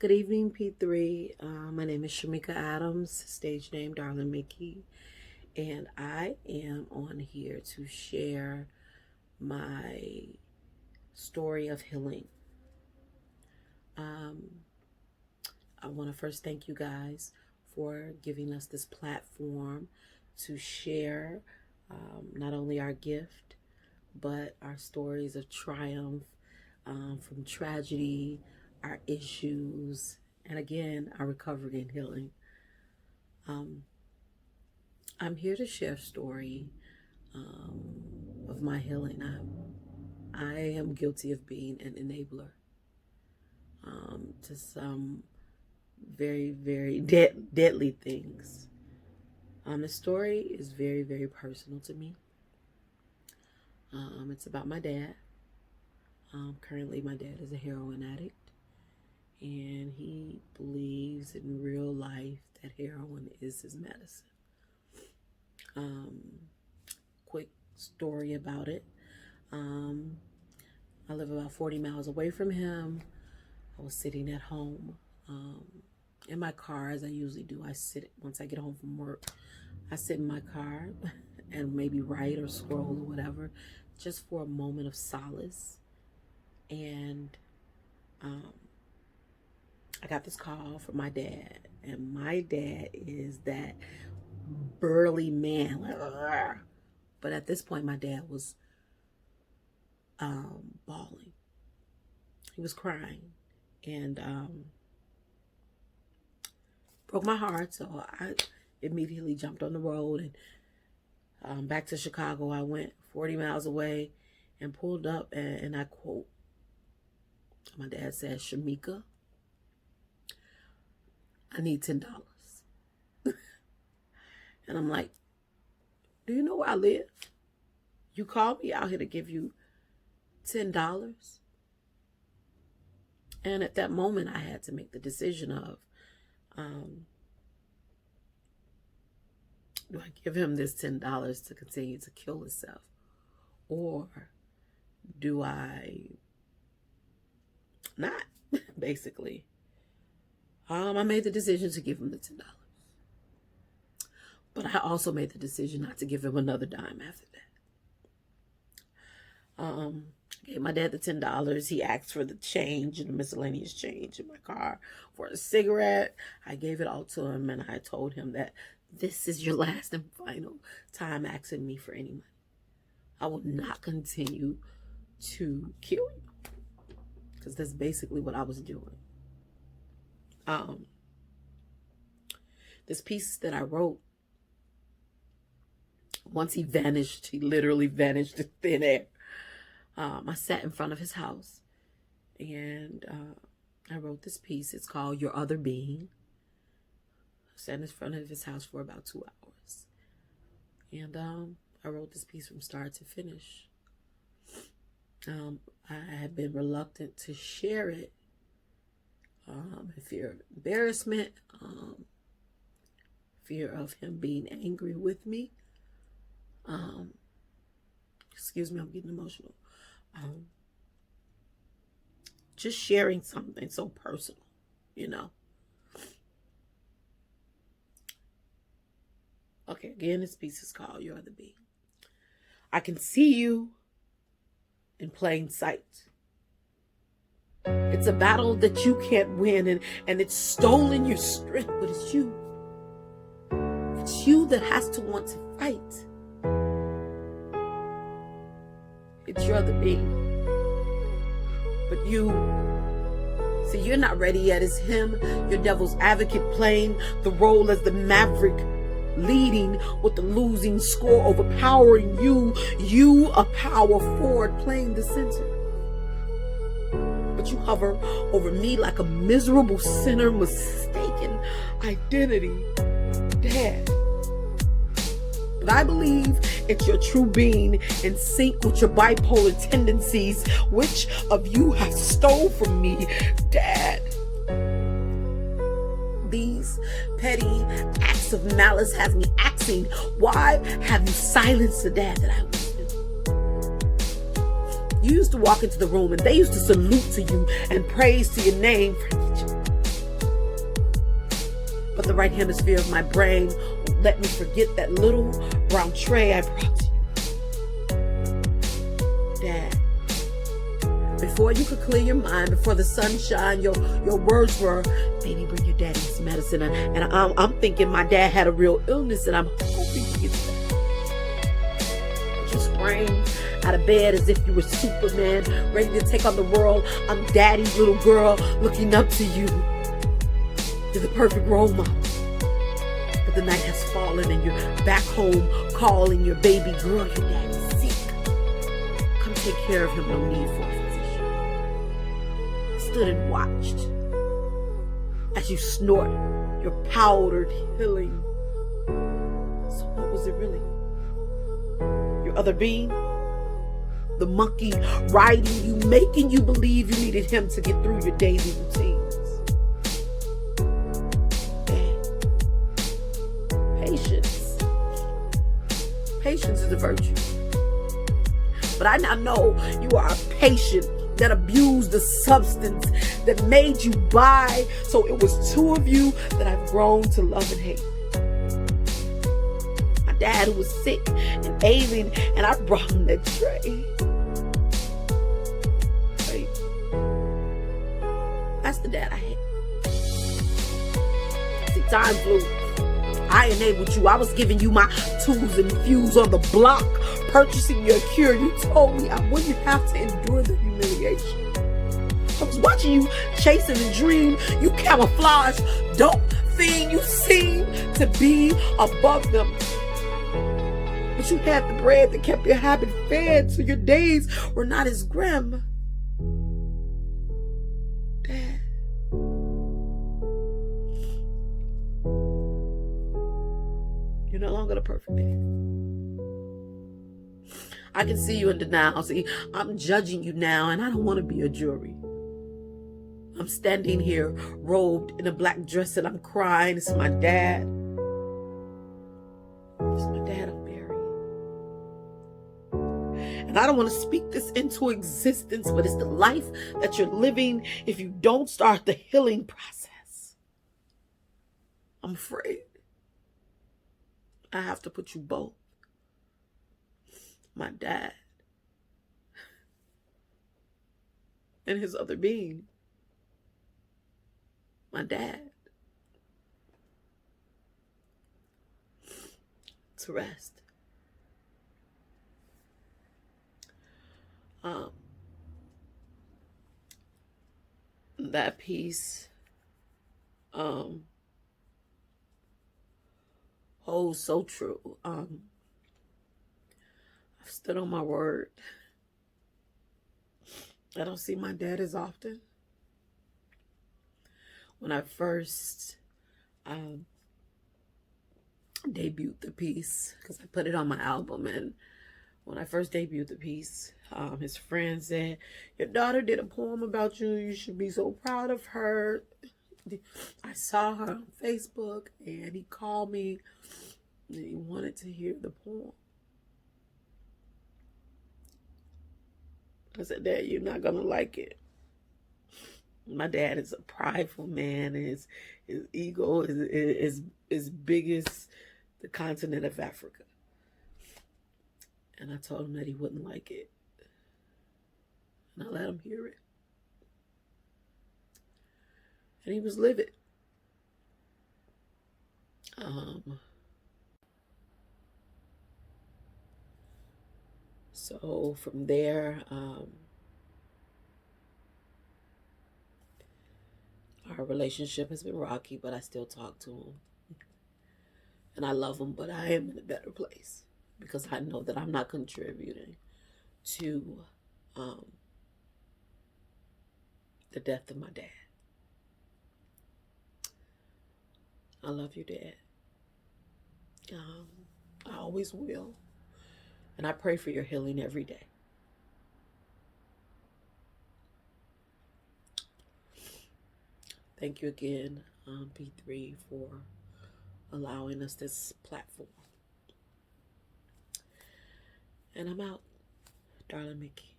Good evening, P3. My name is Shamika Adams, stage name Darling Mickey, and I am on here to share my story of healing. I want to first thank you guys for giving us this platform to share not only our gift, but our stories of triumph from tragedy, our issues, and again, our recovery and healing. I'm here to share a story of my healing. I am guilty of being an enabler to some very, very deadly things. The story is very, very personal to me. It's about my dad. Currently, my dad is a heroin addict. And he believes in real life that heroin is his medicine. Quick story about it. I live about 40 miles away from him. I was sitting at home in my car, as I usually do. Once I get home from work, I sit in my car and maybe write or scroll or whatever, just for a moment of solace. And I got this call from my dad, and my dad is that burly man. But at this point, my dad was bawling. He was crying, and broke my heart. So I immediately jumped on the road and back to Chicago. I went 40 miles away and pulled up, and I quote, my dad said, "Shamika, I need $10. And I'm like, do you know where I live? You called me out here to give you $10. And at that moment, I had to make the decision of, do I give him this $10 to continue to kill himself? Or do I not, basically? I made the decision to give him the $10. But I also made the decision not to give him another dime after that. I gave my dad the $10. He asked for the change and the miscellaneous change in my car for a cigarette. I gave it all to him, and I told him that this is your last and final time asking me for any money. I will not continue to kill you, because that's basically what I was doing. This piece that I wrote, once he vanished, he literally vanished in thin air. I sat in front of his house, and I wrote this piece. It's called Your Other Being. I sat in front of his house for about 2 hours, and I wrote this piece from start to finish. I had been reluctant to share it, in fear of embarrassment, fear of him being angry with me. Excuse me, I'm getting emotional. Just sharing something so personal, you know. Okay, again, this piece is called Your Other Being. I can see you in plain sight. It's a battle that you can't win, and it's stolen your strength, but it's you. It's you that has to want to fight. It's your other being. But you, see, you're not ready yet. It's him, your devil's advocate, playing the role as the maverick, leading with the losing score, overpowering you. You, a power forward, playing the center. But you hover over me like a miserable sinner, mistaken identity. Dad. But I believe it's your true being in sync with your bipolar tendencies. Which of you have stole from me, Dad? These petty acts of malice have me asking, why have you silenced the dad that I was? You used to walk into the room and they used to salute to you and praise to your name. but the right hemisphere of my brain won't let me forget that little brown tray I brought to you. Dad, before you could clear your mind, before the sunshine, your words were, baby, bring your daddy some medicine. And I'm thinking my dad had a real illness, and I'm hoping he gets better. You sprang out of bed as if you were Superman, ready to take on the world. I'm daddy's little girl looking up to you. You're the perfect role model. But the night has fallen and you're back home calling your baby girl. Your daddy's sick. Come take care of him. No need for a physician. Stood and watched as you snort your powdered healing. So what was it really? Your other being? The monkey riding you, making you believe you needed him to get through your daily routines. Patience. Patience is a virtue. But I now know you are a patient that abused the substance that made you buy. So it was two of you that I've grown to love and hate. My dad, who was sick and ailing, and I brought him that tray. Wait. That's the dad I had. See, time flew. I enabled you. I was giving you my tools and fuse on the block, purchasing your cure. You told me I wouldn't have to endure the humiliation. I was watching you chasing the dream. You camouflage, dope thing. You seem to be above them. But you had the bread that kept your habit fed, so your days were not as grim. Dad. You're no longer the perfect dad. I can see you in denial. See, I'm judging you now, and I don't want to be a jury. I'm standing here robed in a black dress, and I'm crying. It's my dad. It's my dad I'm burying. And I don't want to speak this into existence, but it's the life that you're living if you don't start the healing process. I'm afraid I have to put you both. My dad and his other being. My dad. To rest. That piece oh, so true. I've stood on my word. I don't see my dad as often. When I first debuted the piece, because I put it on my album, and when I first debuted the piece, his friend said, your daughter did a poem about you. You should be so proud of her. I saw her on Facebook, and he called me, and he wanted to hear the poem. I said, Dad, you're not going to like it. My dad is a prideful man, and his ego is as big as the continent of Africa. And I told him that he wouldn't like it. And I let him hear it. And he was livid. So from there, our relationship has been rocky, but I still talk to him. And I love him, but I am in a better place because I know that I'm not contributing to the death of my dad. I love you, Dad. I always will. And I pray for your healing every day. Thank you again, P3, for allowing us this platform. And I'm out, Darling Mickey.